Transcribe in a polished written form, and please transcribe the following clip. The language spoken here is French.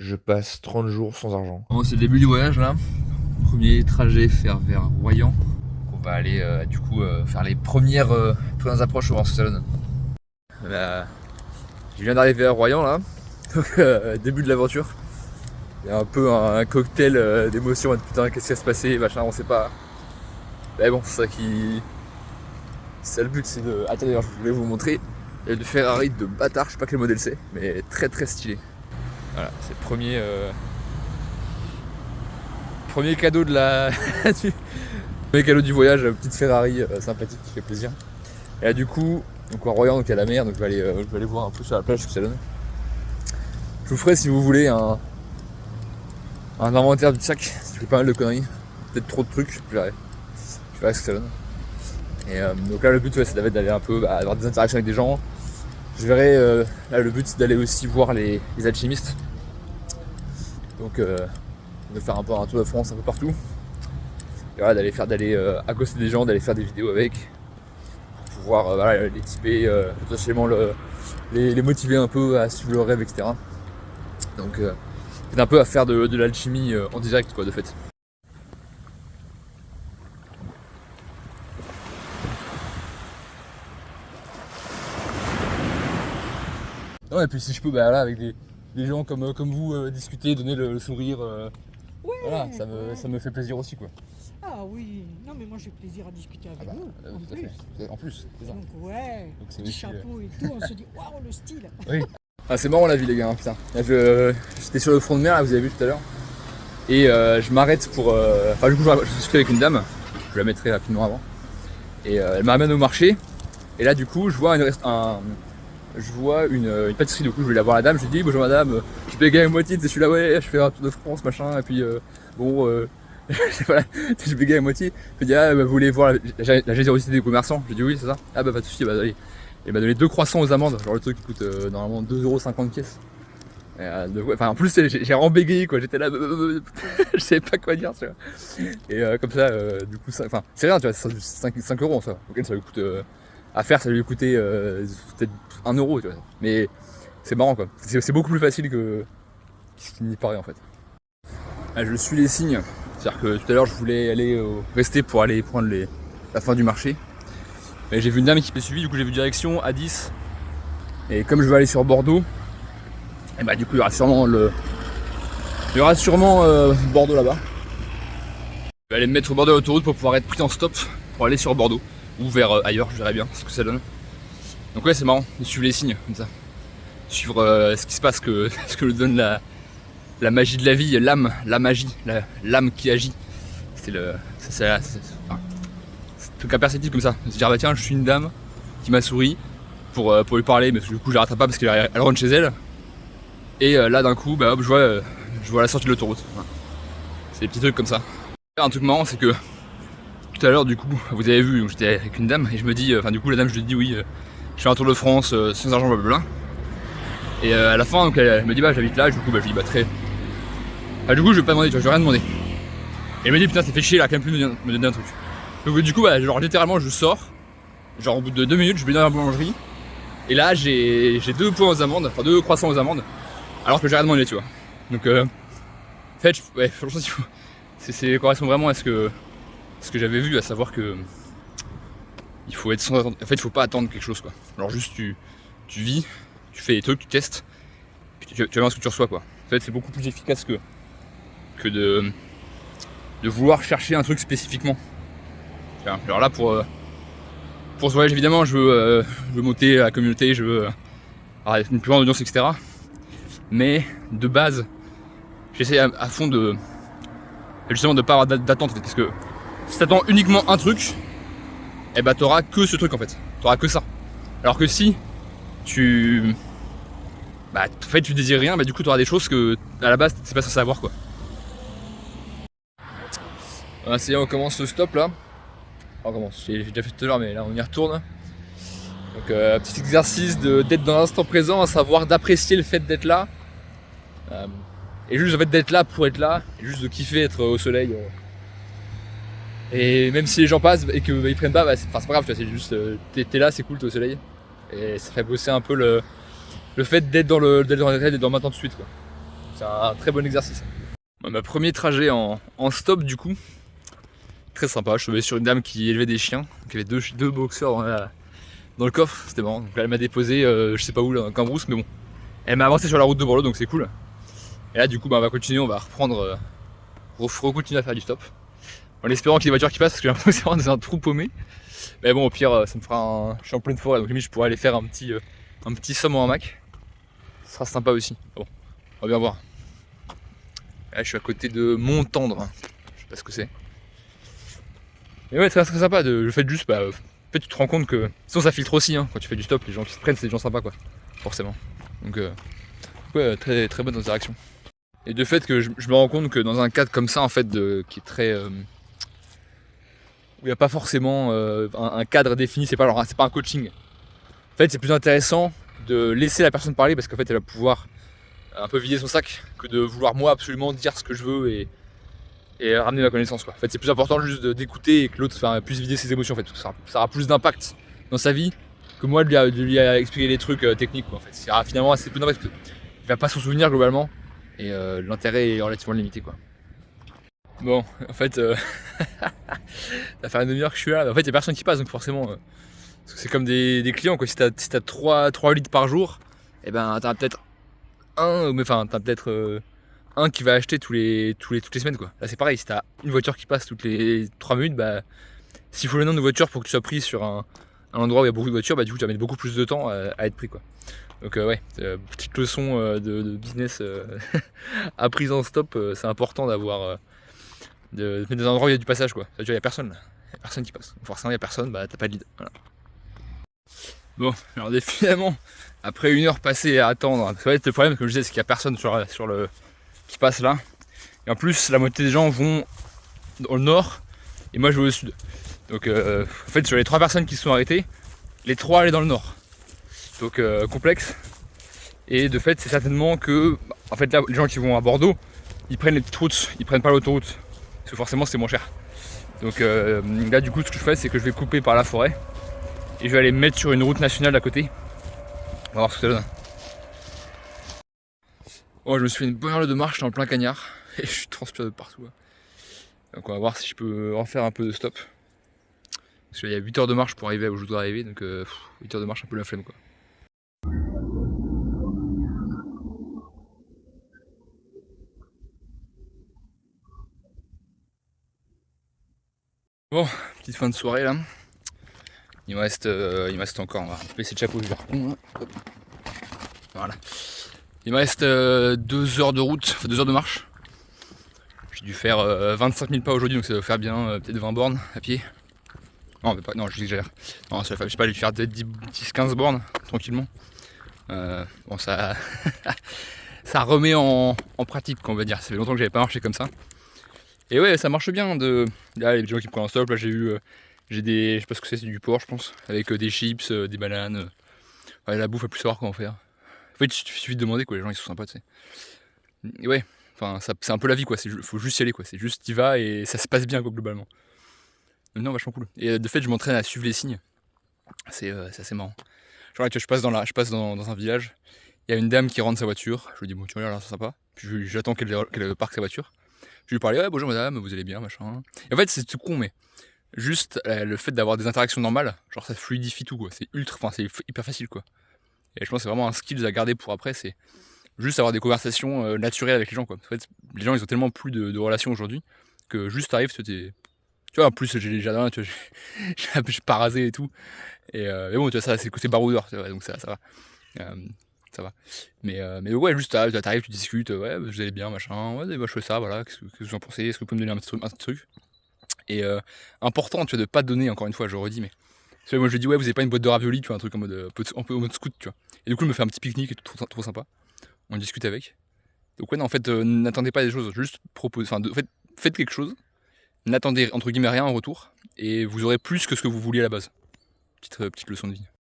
je passe 30 jours sans argent. Bon, c'est le début du voyage là. Premier trajet vers Royan. On va aller faire les premières approches pour voir ce que ça donne. Je viens d'arriver à Royan là. Donc début de l'aventure. Il y a un peu un cocktail d'émotions. Putain, qu'est-ce qui va se passer, machin, on sait pas. Mais bon, c'est ça qui. C'est le but, c'est de. Attendez, je voulais vous montrer. Il y a une Ferrari de bâtard, je sais pas quel modèle c'est, mais très très stylé. Voilà, c'est le premier cadeau de la. Premier cadeau du voyage, petite Ferrari sympathique qui fait plaisir. Et là du coup, donc à Royan, donc il y a la mer, donc je vais aller voir un peu sur la plage ce que ça donne. Je vous ferai si vous voulez un inventaire du sac, si je fais pas mal de conneries, peut-être trop de trucs, je verrai ce que ça donne. Et donc là le but c'est d'aller un peu avoir des interactions avec des gens. Je verrai, là le but c'est d'aller aussi voir les alchimistes. Donc de faire un peu un tour de France un peu partout. Et voilà, d'aller accoster des gens, d'aller faire des vidéos avec. Pour pouvoir les typer, potentiellement les motiver un peu à suivre leur rêve, etc. Donc c'est un peu à faire de l'alchimie en direct quoi de fait. Non, et puis si je peux là avec des gens comme vous discuter, donner le sourire, Ouais, voilà, ça ouais. me fait plaisir aussi quoi. Ah oui, non mais moi j'ai plaisir à discuter avec vous. En Tout à plus. fait. En plus, c'est ça. Donc ouais, Donc, c'est petit aussi, chapeau et tout, on se dit waouh le style. Oui. Ah, c'est marrant la vie les gars, hein, putain. Là, j'étais sur le front de mer, là, vous avez vu tout à l'heure. Et je m'arrête pour. Enfin du coup je discute avec une dame, je la mettrai rapidement avant. Et elle m'amène au marché. Et là du coup je vois une pâtisserie, du coup je vais aller voir la dame, je lui dis bonjour madame, je bégaye à moitié, je suis là ouais, je fais un tour de France machin, et puis voilà, je bégaye à moitié, je lui dis vous voulez voir la générosité des commerçants, je lui dis oui c'est ça, ah bah pas de soucis, bah allez. Il m'a donné 2 croissants aux amandes, genre le truc qui coûte normalement 2,50€ pièce. Enfin en plus j'ai vraiment bégayé quoi, j'étais là, je savais pas quoi dire tu vois. Et comme ça du coup c'est rien tu vois, c'est 5€ en soi, auquel ça lui coûte à faire, ça lui coûtait peut-être 1€, tu vois. Mais c'est marrant quoi. C'est beaucoup plus facile que ce qui n'y paraît en fait. Là, je suis les signes. C'est-à-dire que tout à l'heure je voulais aller rester pour aller prendre la fin du marché. Mais j'ai vu une dame qui m'a suivi, du coup j'ai vu direction A10. Et comme je veux aller sur Bordeaux, et bah du coup il y aura sûrement Bordeaux là-bas. Je vais aller me mettre au bord de l'autoroute pour pouvoir être pris en stop pour aller sur Bordeaux. Ou vers ailleurs, je verrai bien ce que ça donne. Donc ouais c'est marrant de suivre les signes comme ça. Suivre ce qui se passe, ce que donne la magie de la vie, l'âme qui agit. C'est un truc imperceptible comme ça. Se dire bah tiens je suis une dame qui m'a souri pour lui parler, mais du coup je la rattrape pas parce qu'elle rentre chez elle. Et là d'un coup bah hop, je vois la sortie de l'autoroute. Voilà. C'est des petits trucs comme ça. Un truc marrant c'est que tout à l'heure du coup vous avez vu, j'étais avec une dame et je me dis, du coup la dame je lui dis oui je fais un tour de France sans argent blablabla. Et à la fin donc, elle me dit bah j'habite là, et du coup bah je lui dis bah très. Du coup je vais pas demander, tu vois, je vais rien demander. Et elle me dit putain c'est fait chier là quand même plus me donner un truc. Donc du coup genre littéralement je sors, genre au bout de 2 minutes je vais dans la boulangerie. Et là j'ai 2 points aux amandes, enfin 2 croissants aux amandes, alors que j'ai rien demandé tu vois. Donc en fait franchement c'est correspond vraiment à ce que j'avais vu, à savoir que il faut être sans attendre. En fait il faut pas attendre quelque chose quoi. Alors juste tu vis, tu fais des trucs, tu testes, puis tu vas voir ce que tu reçois quoi. En fait c'est beaucoup plus efficace que de vouloir chercher un truc spécifiquement. Alors là pour ce voyage évidemment je veux monter la communauté, je veux une plus grande audience etc. Mais de base j'essaie à fond de justement de pas avoir d'attente en fait, parce que si t'attends uniquement un truc, et bah t'auras que ce truc en fait, t'auras que ça. Alors que si tu en fait tu désires rien, du coup t'auras des choses que à la base t'es pas censé avoir quoi. Voilà, c'est on commence le stop là. On commence, j'ai déjà fait tout à l'heure mais là on y retourne. Donc petit exercice d'être dans l'instant présent, à savoir d'apprécier le fait d'être là. Et juste en fait d'être là pour être là, et juste de kiffer être au soleil. Et même si les gens passent et qu'ils prennent pas, c'est pas grave, tu vois, c'est juste t'es là, c'est cool, t'es au soleil. Et ça fait bosser un peu le fait d'être dans le réel et dans le maintenant tout de suite quoi. c'est un très bon exercice. Ma premier trajet en stop du coup, très sympa. Je suis tombé sur une dame qui élevait des chiens, qui avait deux boxeurs dans le coffre, c'était marrant. Donc là, elle m'a déposé, je sais pas où, là, dans Cambrousse, mais bon, elle m'a avancé sur la route de Bordeaux, donc c'est cool. Et là, du coup, on va continuer, on va reprendre, continuer à faire du stop, en espérant qu'il y ait des voitures qui passent, parce que j'ai l'impression que c'est vraiment dans un trou paumé. Mais bon, au pire, ça me fera je suis en pleine forêt, donc limite, je pourrais aller faire un petit somme en hamac. Ce sera sympa aussi. Bon, on va bien voir. Là, je suis à côté de Montendre, je sais pas ce que c'est. Mais ouais, très sympa, le fait juste, en fait, tu te rends compte que, sinon ça filtre aussi, hein, quand tu fais du stop, les gens qui se prennent, c'est des gens sympas, quoi, forcément. Donc, ouais, très, très bonne interaction. Et de fait que je me rends compte que dans un cadre comme ça, en fait, qui est très... où il n'y a pas forcément un cadre défini, c'est pas un coaching. En fait, c'est plus intéressant de laisser la personne parler, parce qu'en fait, elle va pouvoir un peu vider son sac, que de vouloir moi absolument dire ce que je veux et ramener ma connaissance, quoi. En fait, c'est plus important juste d'écouter et que l'autre puisse vider ses émotions, en fait. Ça aura plus d'impact dans sa vie que moi de lui expliquer les trucs techniques, quoi. En fait, ça aura finalement assez peu d'impact parce qu'il va pas s'en souvenir globalement et l'intérêt est relativement limité, quoi. Bon, en fait, ça fait une demi-heure que je suis là. En fait, il n'y a personne qui passe, donc forcément, parce que c'est comme des clients, quoi. Si t'as 3 litres par jour, et ben t'as peut-être un qui va acheter toutes les semaines, quoi. Là c'est pareil, si t'as une voiture qui passe toutes les 3 minutes, s'il faut le nombre de voitures pour que tu sois pris sur un endroit où il y a beaucoup de voitures, du coup tu vas mettre beaucoup plus de temps à être pris, quoi. Donc ouais, petite leçon de business apprise en stop, c'est important de mettre dans un endroit où il y a du passage, quoi. Il y a personne, qui passe. Donc forcément il y a personne, t'as pas de lead. Voilà. Bon, alors finalement, après 1 heure passée à attendre, ça va être le problème, comme je disais, c'est qu'il n'y a personne qui passe là. Et en plus, la moitié des gens vont dans le nord et moi je vais au sud. Donc en fait, sur les 3 personnes qui se sont arrêtées, les 3 allaient dans le nord. Donc complexe. Et de fait, c'est certainement que, en fait, là, les gens qui vont à Bordeaux, ils prennent les petites routes, ils prennent pas l'autoroute. Parce que forcément, c'est moins cher. Donc là, du coup, ce que je fais, c'est que je vais couper par la forêt. Et je vais aller me mettre sur une route nationale à côté. On va voir ce que ça donne. Oh, je me suis fait une bonne heure de marche, j'étais en plein cagnard. Et je suis transpiré de partout. Donc on va voir si je peux en faire un peu de stop. Parce qu'il y a 8 heures de marche pour arriver où je voudrais arriver. Donc 8 heures de marche, un peu la flemme, quoi. Bon, petite fin de soirée là. Il me reste encore, on va baisser le chapeau, je vais faire. Voilà. Il me reste 2 heures de route, enfin 2 heures de marche. J'ai dû faire 25 000 pas aujourd'hui, donc ça doit faire bien peut-être 20 bornes à pied. Non, j'exagère. Non, ça va, je sais pas, j'ai dû faire peut-être 10-15 bornes, tranquillement. Bon, ça ça remet en pratique, on va dire. Ça fait longtemps que j'avais pas marché comme ça. Et ouais, ça marche bien. Là, les gens qui prennent un stop, là j'ai je sais pas ce que c'est du porc, je pense, avec des chips, des bananes. Ouais, la bouffe, à plus savoir comment faire. En fait, il suffit de demander, quoi. Les gens ils sont sympas, tu sais. Et ouais, enfin, c'est un peu la vie, quoi. Faut juste y aller, quoi. C'est juste t'y vas et ça se passe bien, quoi, globalement. Non, vachement cool. Et de fait, je m'entraîne à suivre les signes. C'est assez marrant. Genre, là, tu vois, je passe dans un village. Il y a une dame qui rentre sa voiture. Je lui dis, bon, tu vois, là, c'est sympa. Puis j'attends qu'elle parque sa voiture. Je lui parlais, ouais, bonjour madame, vous allez bien, machin. Et en fait, c'est tout con, mais juste le fait d'avoir des interactions normales, genre ça fluidifie tout, quoi. C'est hyper facile, quoi. Et je pense que c'est vraiment un skill à garder pour après, c'est juste avoir des conversations naturelles avec les gens, quoi. En fait, les gens, ils ont tellement plus de relations aujourd'hui que juste t'arrives, tu vois, en plus j'ai les jardins, tu vois, j'ai pas rasé et tout. Et bon, tu vois, ça, c'est le côté baroudeur, tu vois, donc ça va. Ça va. Mais ouais, juste t'arrives, tu discutes, ouais, vous allez bien, machin, ouais, moi je fais ça, voilà, qu'est-ce que vous en pensez, est-ce que vous pouvez me donner un petit truc. Et important, tu vois, de pas donner, encore une fois, je le redis, mais tu vois, moi je lui dis, ouais, vous avez pas une boîte de raviolis, tu vois, un truc en mode, un peu en mode scout, tu vois. Et du coup, il me fait un petit pique-nique et tout, trop sympa. On discute avec. Donc ouais, non, en fait, n'attendez pas des choses, juste faites quelque chose, n'attendez entre guillemets rien en retour, et vous aurez plus que ce que vous vouliez à la base. Petite leçon de vie.